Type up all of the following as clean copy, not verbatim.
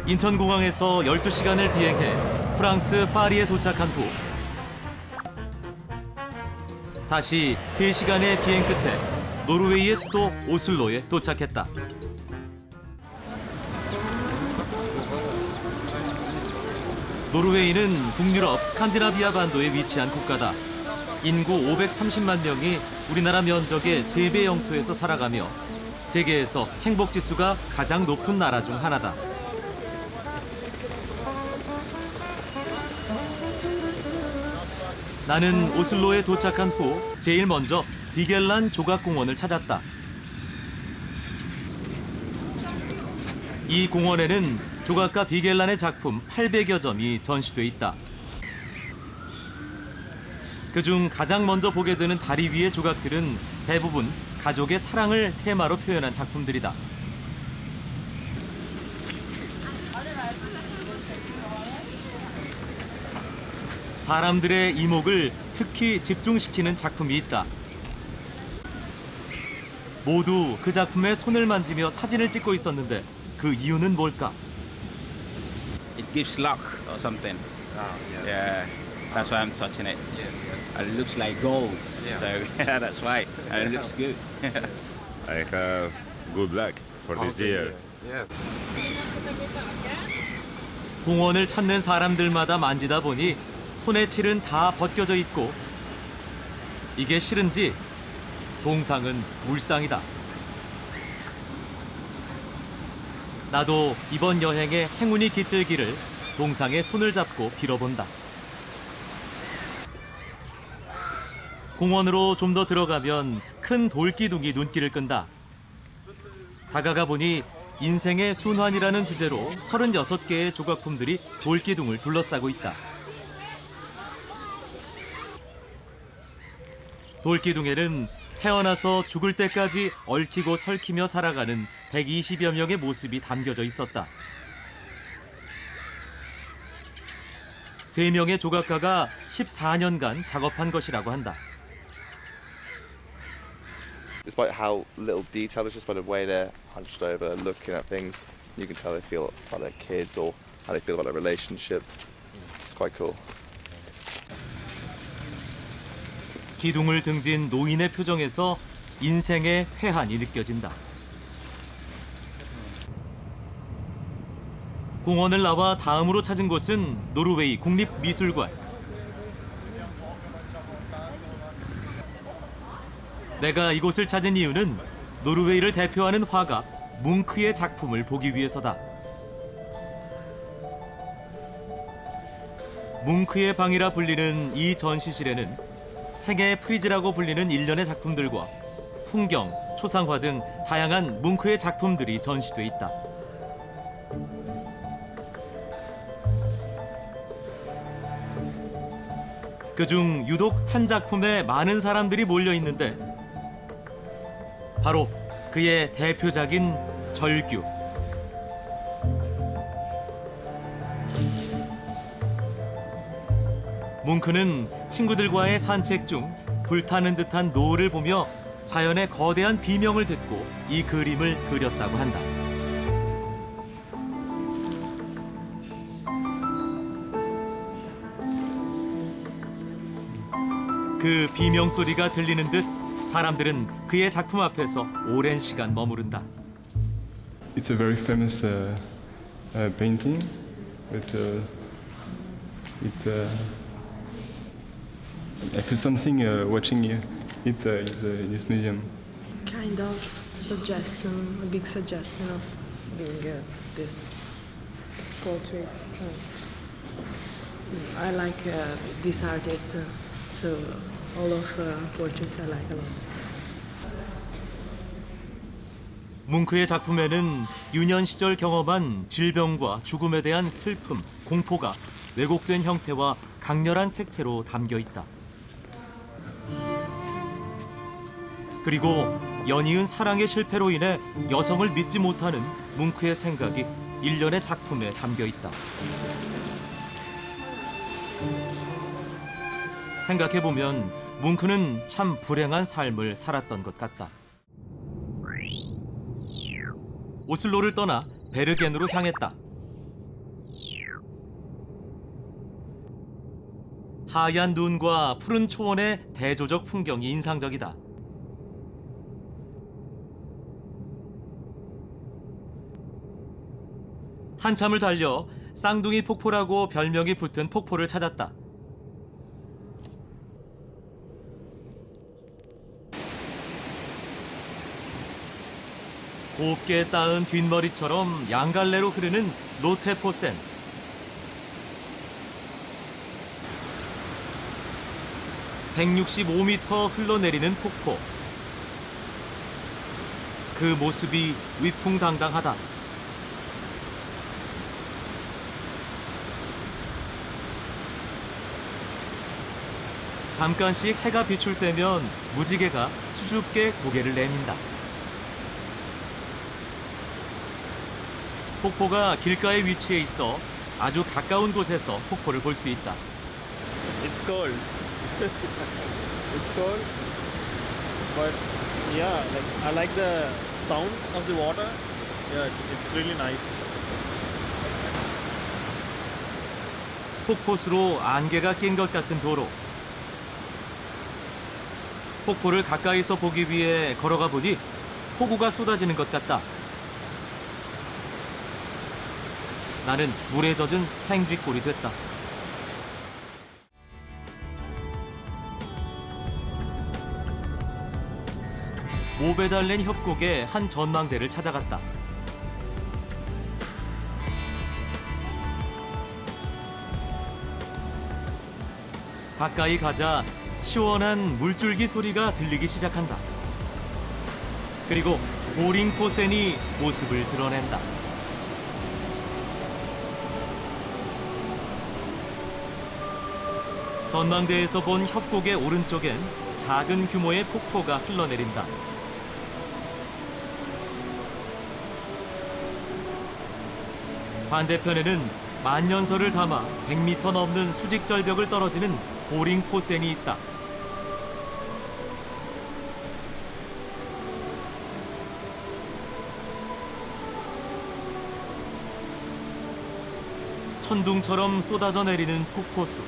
인천공항에서 12시간을 비행해 프랑스 파리에 도착한 후 다시 3시간의 비행 끝에 노르웨이의 수도 오슬로에 도착했다. 노르웨이는 북유럽 스칸디나비아 반도에 위치한 국가다. 인구 530만 명이 우리나라 면적의 3배 영토에서 살아가며 세계에서 행복지수가 가장 높은 나라 중 하나다. 나는 오슬로에 도착한 후 제일 먼저 비겔란 조각공원을 찾았다. 이 공원에는 조각가 비겔란의 작품 800여 점이 전시돼 있다. 그중 가장 먼저 보게 되는 다리 위의 조각들은 대부분 가족의 사랑을 테마로 표현한 작품들이다. 사람들의 이목을 특히 집중시키는 작품이 있다. 모두 그 작품에 손을 만지며 사진을 찍고 있었는데 그 이유는 뭘까? It gives luck or something. Yeah, that's why I'm touching it. It looks like gold, so yeah, that's why. And it looks good. I have good luck for this year. 공원을 찾는 사람들마다 만지다 보니 손에 칠은 다 벗겨져 있고 이게 실은지 동상은 물상이다. 나도 이번 여행에 행운이 깃들기를 동상에 손을 잡고 빌어본다. 공원으로 좀 더 들어가면 큰 돌기둥이 눈길을 끈다. 다가가 보니 인생의 순환이라는 주제로 36개의 조각품들이 돌기둥을 둘러싸고 있다. 돌기둥에는 태어나서 죽을 때까지 얽히고 설키며 살아가는 120여 명의 모습이 담겨져 있었다. 3명의 조각가가 14년간 작업한 것이라고 한다. Despite how little detail, it's just by the way they're hunched over, looking at things, you can tell they feel about their kids or how they feel about their relationship. It's quite cool. 기둥을 등진 노인의 표정에서 인생의 회한이 느껴진다. 공원을 나와 다음으로 찾은 곳은 노르웨이 국립미술관. 내가 이곳을 찾은 이유는 노르웨이를 대표하는 화가 뭉크의 작품을 보기 위해서다. 뭉크의 방이라 불리는 이 전시실에는 생애의 프리즈라고 불리는 일련의 작품들과 풍경, 초상화 등 다양한 뭉크의 작품들이 전시돼 있다. 그중 유독 한 작품에 많은 사람들이 몰려 있는데 바로 그의 대표작인 절규. 뭉크는 친구들과의 산책 중 불타는 듯한 노을을 보며 자연의 거대한 비명을 듣고 이 그림을 그렸다고 한다. 그 비명 소리가 들리는 듯 사람들은 그의 작품 앞에서 오랜 시간 머무른다. It's a very famous painting, but I feel something watching it in this museum. Kind of suggestion, a big suggestion of being this portrait. I like this artist, so all of portraits I like a lot. 뭉크의 작품에는 유년 시절 경험한 질병과 죽음에 대한 슬픔, 공포가 왜곡된 형태와 강렬한 색채로 담겨 있다. 그리고 연이은 사랑의 실패로 인해 여성을 믿지 못하는 뭉크의 생각이 일련의 작품에 담겨 있다. 생각해보면 뭉크는 참 불행한 삶을 살았던 것 같다. 오슬로를 떠나 베르겐으로 향했다. 하얀 눈과 푸른 초원의 대조적 풍경이 인상적이다. 한참을 달려 쌍둥이 폭포라고 별명이 붙은 폭포를 찾았다. 곱게 따은 뒷머리처럼 양갈래로 흐르는 로테포센. (165m) 흘러내리는 폭포. 그 모습이 위풍당당하다. 잠깐씩 해가 비출 때면 무지개가 수줍게 고개를 내민다. 폭포가 길가에 위치해 있어 아주 가까운 곳에서 폭포를 볼 수 있다. It's cold. It's cold. But yeah, like I like the sound of the water. Yeah, it's really nice. 폭포수로 안개가 낀 것 같은 도로. 폭포를 가까이서 보기 위해 걸어가 보니 폭우가 쏟아지는 것 같다. 나는 물에 젖은 생쥐꼴이 됐다. 모베달렌 협곡의 한 전망대를 찾아갔다. 가까이 가자 시원한 물줄기 소리가 들리기 시작한다. 그리고 보링포센이 모습을 드러낸다. 전망대에서 본 협곡의 오른쪽엔 작은 규모의 폭포가 흘러내린다. 반대편에는 만년설을 담아 100m 넘는 수직절벽을 떨어지는 보링포센이 있다. 천둥처럼 쏟아져 내리는 폭포수.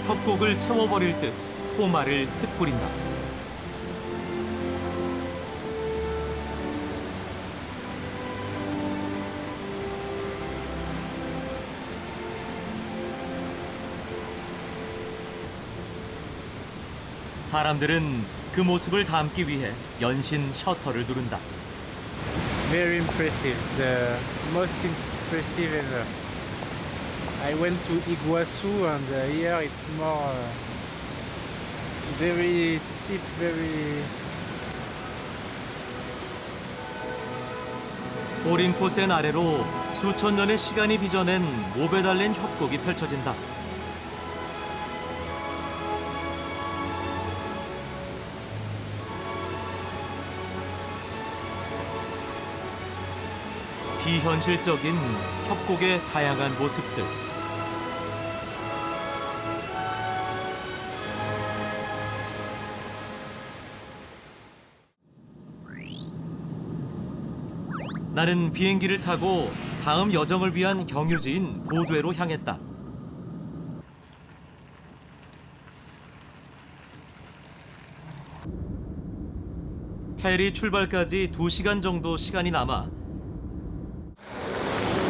협곡을 채워버릴 듯 포마를 흩뿌린다. 사람들은 그 모습을 담기 위해 연신 셔터를 누른다. Very impressive. The most impressive ever. I went to Iguazu and here it's more very steep, very. 보링포센 아래로 수천 년의 시간이 빚어낸 모베달렌 협곡이 펼쳐진다. 비현실적인 협곡의 다양한 모습들. 나는 비행기를 타고 다음 여정을 위한 경유지인 보드웨로 향했다. 페리 출발까지 2시간 정도 시간이 남아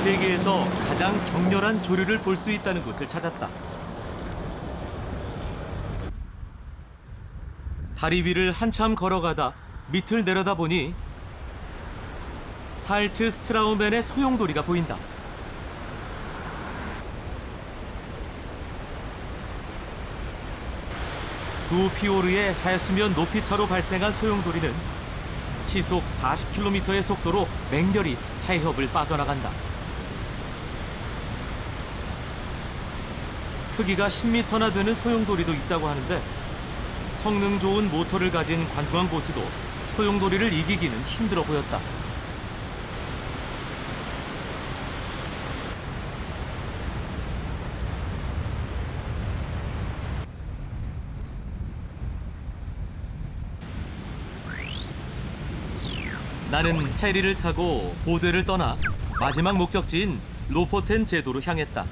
세계에서 가장 격렬한 조류를 볼 수 있다는 곳을 찾았다. 다리 위를 한참 걸어가다 밑을 내려다보니 살츠스트라우멘의 소용돌이가 보인다. 두 피오르의 해수면 높이차로 발생한 소용돌이는 시속 40km의 속도로 맹렬히 해협을 빠져나간다. 크기가 10m나 되는 소용돌이도 있다고 하는데 성능 좋은 모터를 가진 관광보트도 소용돌이를 이기기는 힘들어 보였다. 나는 페리를 타고 보드를 떠나 마지막 목적지인 로포텐 제도로 향했다.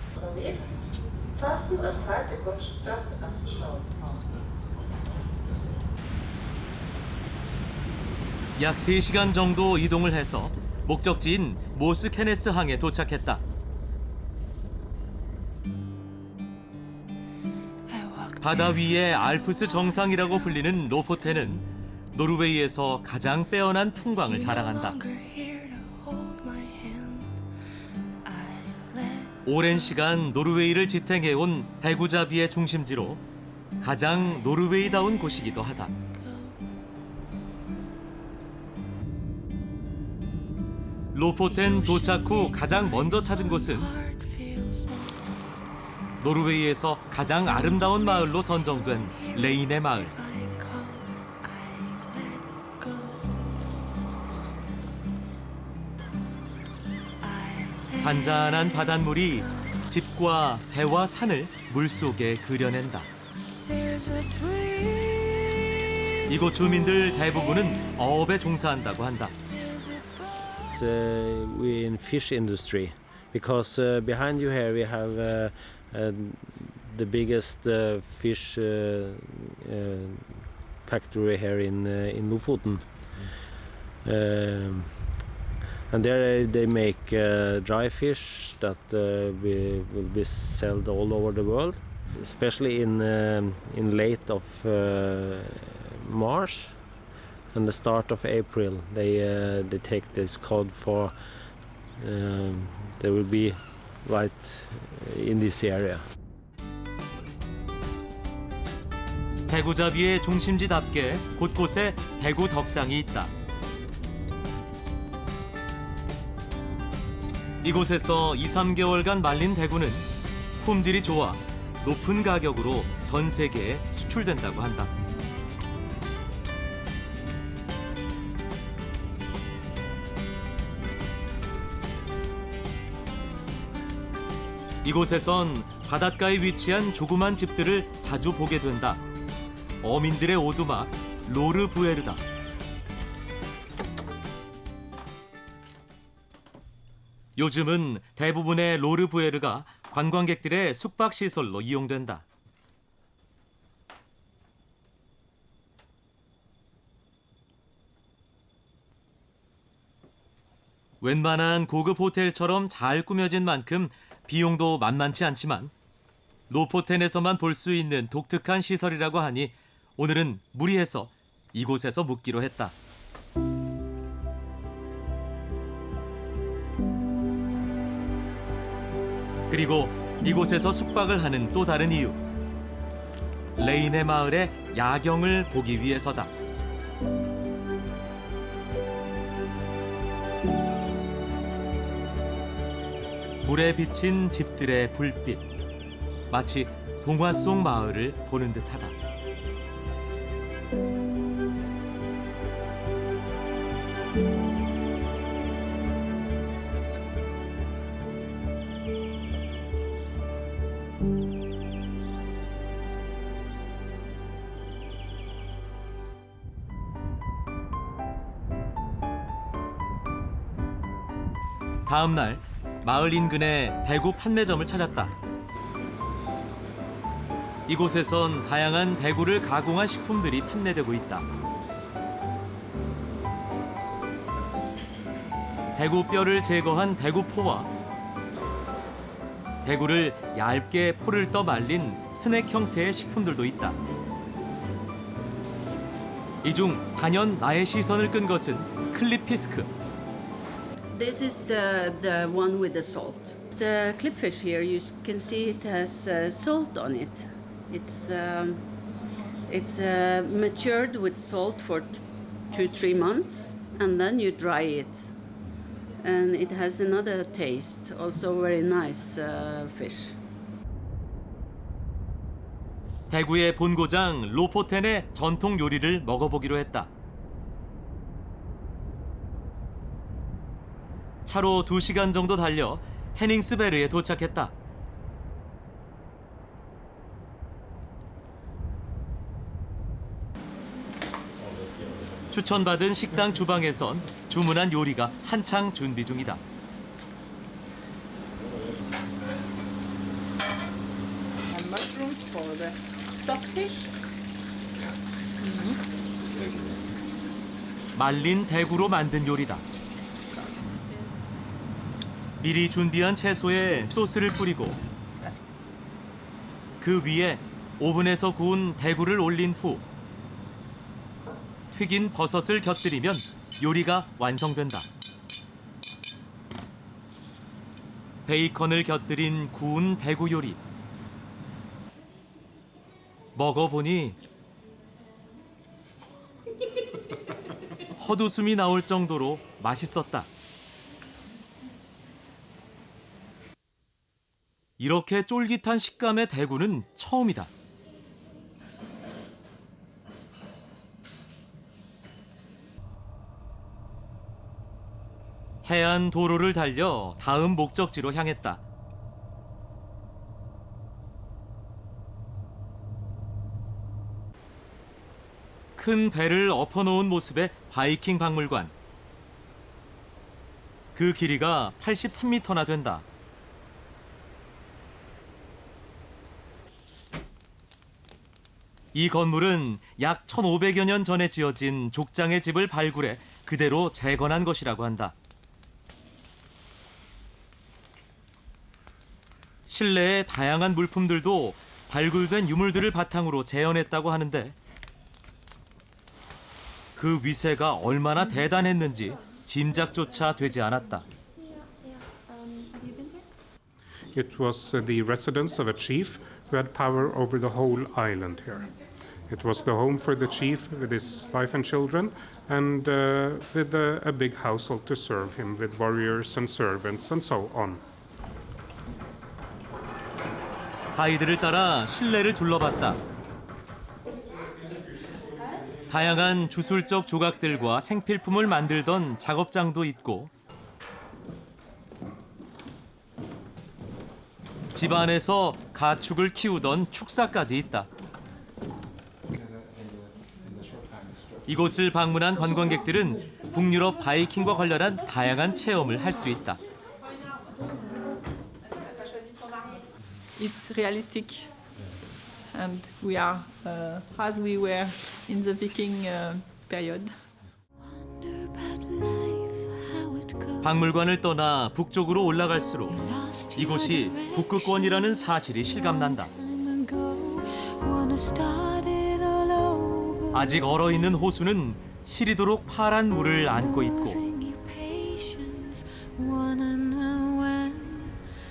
약 3시간 정도 이동을 해서 목적지인 모스케네스 항에 도착했다. 바다 위의 알프스 정상이라고 불리는 로포텐은 노르웨이에서 가장 빼어난 풍광을 자랑한다. 오랜 시간 노르웨이를 지탱해온 대구잡이의 중심지로 가장 노르웨이다운 곳이기도 하다. 로포텐 도착 후 가장 먼저 찾은 곳은 노르웨이에서 가장 아름다운 마을로 선정된 레인의 마을. 잔잔한 바닷물이 집과 배와 산을 물속에 그려낸다. 이곳 주민들 대부분은 어업에 종사한다고 한다. We in fish industry because behind you here we have the biggest fish factory here in Lofoten. And there they make dry fish that will be sold all over the world, especially in late of March and the start of April. They take this cod for they will be right in this area. 대구잡이의 중심지답게 곳곳에 대구 덕장이 있다. 이곳에서 2~3개월간 말린 대구는 품질이 좋아 높은 가격으로 전 세계에 수출된다고 한다. 이곳에선 바닷가에 위치한 조그만 집들을 자주 보게 된다. 어민들의 오두막 로르부에르다. 요즘은 대부분의 로르부에르가 관광객들의 숙박시설로 이용된다. 웬만한 고급 호텔처럼 잘 꾸며진 만큼 비용도 만만치 않지만 로포텐에서만 볼 수 있는 독특한 시설이라고 하니 오늘은 무리해서 이곳에서 묵기로 했다. 그리고 이곳에서 숙박을 하는 또 다른 이유. 레인의 마을의 야경을 보기 위해서다. 물에 비친 집들의 불빛. 마치 동화 속 마을을 보는 듯하다. 다음 날 마을 인근의 대구 판매점을 찾았다. 이곳에선 다양한 대구를 가공한 식품들이 판매되고 있다. 대구 뼈를 제거한 대구포와 대구를 얇게 포를 떠 말린 스낵 형태의 식품들도 있다. 이 중 단연 나의 시선을 끈 것은 클립피스크. This is the one with the salt. The clipfish here, you can see it has salt on it. It's matured with salt for 2-3 months, and then you dry it, and it has another taste. Also, very nice fish. 대구의 본고장 로포텐의 전통 요리를 먹어보기로 했다. 차로 2시간 정도 달려 헤닝스베르에 도착했다. 추천받은 식당 주방에선 주문한 요리가 한창 준비 중이다. 말린 대구로 만든 요리다. 미리 준비한 채소에 소스를 뿌리고 그 위에 오븐에서 구운 대구를 올린 후 튀긴 버섯을 곁들이면 요리가 완성된다. 베이컨을 곁들인 구운 대구 요리. 먹어보니 헛웃음이 나올 정도로 맛있었다. 이렇게 쫄깃한 식감의 대구는 처음이다. 해안 도로를 달려 다음 목적지로 향했다. 큰 배를 엎어놓은 모습의 바이킹 박물관. 그 길이가 83m나 된다. 이 건물은 약 1500여 년 전에 지어진 족장의 집을 발굴해 그대로 재건한 것이라고 한다. 실내의 다양한 물품들도 발굴된 유물들을 바탕으로 재현했다고 하는데 그 위세가 얼마나 대단했는지 짐작조차 되지 않았다. It was the residence of a chief who had power over the whole island here. It was the home for the chief with his wife and children, and with a big household to serve him with warriors and servants and so on. 가이드를 따라 실내를 둘러봤다. 다양한 주술적 조각들과 생필품을 만들던 작업장도 있고 집 안에서 가축을 키우던 축사까지 있다. 이곳을 방문한 관광객들은 북유럽 바이킹과 관련한 다양한 체험을 할 수 있다. It's realistic, and we are as we were in the Viking period. 박물관을 떠나 북쪽으로 올라갈수록 이곳이 북극권이라는 사실이 실감난다. 아직 얼어있는 호수는 시리도록 파란 물을 안고 있고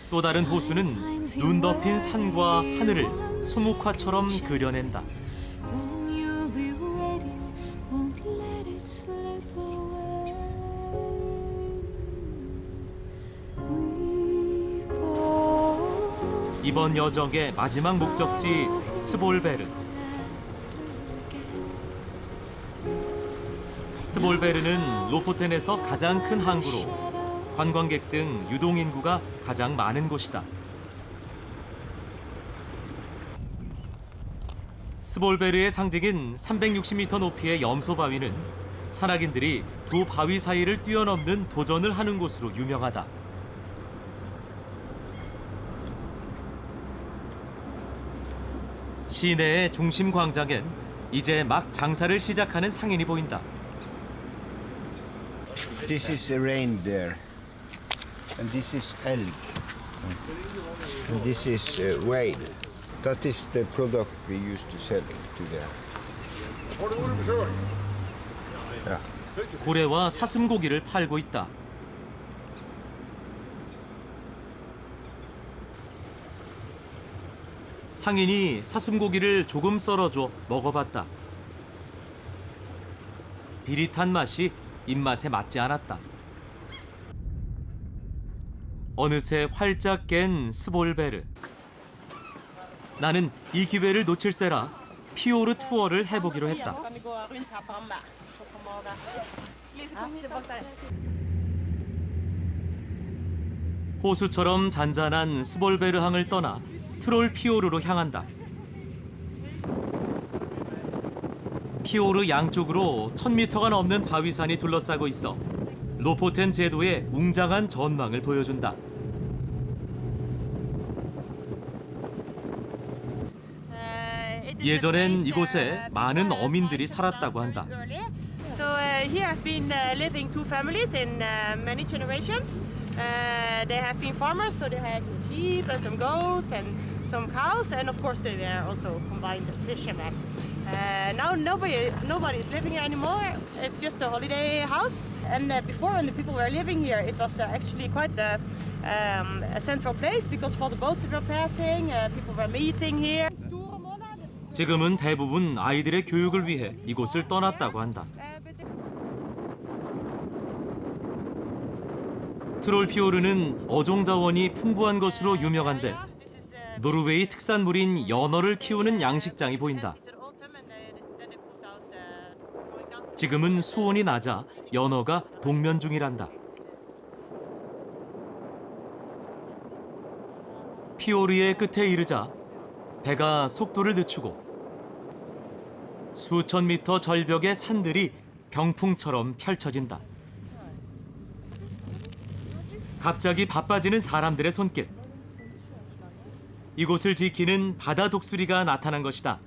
또 다른 호수는 눈 덮인 산과 하늘을 수묵화처럼 그려낸다. 이번 여정의 마지막 목적지 스볼베르. 스볼베르는 로포텐에서 가장 큰 항구로 관광객 등 유동인구가 가장 많은 곳이다. 스볼베르의 상징인 360m 높이의 염소바위는 산악인들이 두 바위 사이를 뛰어넘는 도전을 하는 곳으로 유명하다. 시내의 중심 광장엔 이제 막 장사를 시작하는 상인이 보인다. This is a reindeer, and this is elk, and this is whale. That is the product we used to sell to them. Yeah. 고래와 사슴고기를 팔고 있다. 상인이 사슴고기를 조금 썰어줘 먹어봤다. 비릿한 맛이 입맛에 맞지 않았다. 어느새 활짝 깬 스볼베르. 나는 이 기회를 놓칠세라 피오르 투어를 해보기로 했다. 호수처럼 잔잔한 스볼베르 항을 떠나 트롤 피오르로 향한다. 피오르 양쪽으로 1000m가 넘는 바위산이 둘러싸고 있어 로포텐 제도의 웅장한 전망을 보여준다. 예전엔 이곳에 많은 어민들이 살았다고 한다. So here have been living two families in many generations. They have been farmers, so they had some sheep and some goats and some cows, and of course they were also combined fishermen. Now nobody is living here anymore. It's just a holiday house. And before, when the people were living here, it was actually quite a central place because for the boats that were passing, people were meeting here. 지금은 대부분 아이들의 교육을 위해 이곳을 떠났다고 한다. 트롤피오르는 어종 자원이 풍부한 것으로 유명한데 노르웨이 특산물인 연어를 키우는 양식장이 보인다. 지금은 수온이 낮아 연어가 동면 중이란다. 피오르의 끝에 이르자 배가 속도를 늦추고 수천 미터 절벽의 산들이 병풍처럼 펼쳐진다. 갑자기 바빠지는 사람들의 손길. 이곳을 지키는 바다 독수리가 나타난 것이다.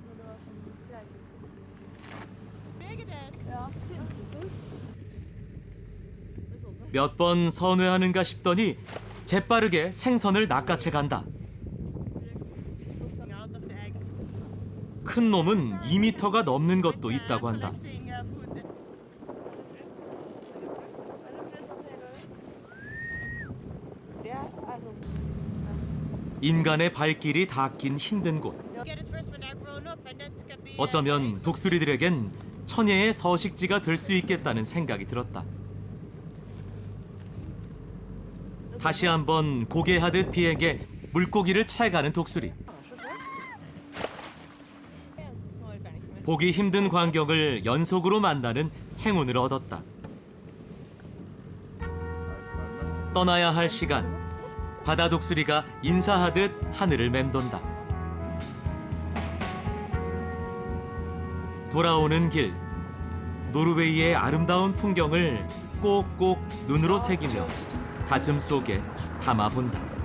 몇 번 선회하는가 싶더니 재빠르게 생선을 낚아채 간다. 큰 놈은 2m가 넘는 것도 있다고 한다. 인간의 발길이 닿긴 힘든 곳. 어쩌면 독수리들에겐 천혜의 서식지가 될 수 있겠다는 생각이 들었다. 다시 한번 고개하듯 비에게 물고기를 채가는 독수리. 보기 힘든 광경을 연속으로 만나는 행운을 얻었다. 떠나야 할 시간. 바다 독수리가 인사하듯 하늘을 맴돈다. 돌아오는 길. 노르웨이의 아름다운 풍경을 꼭꼭 눈으로 새기며 가슴 속에 담아본다.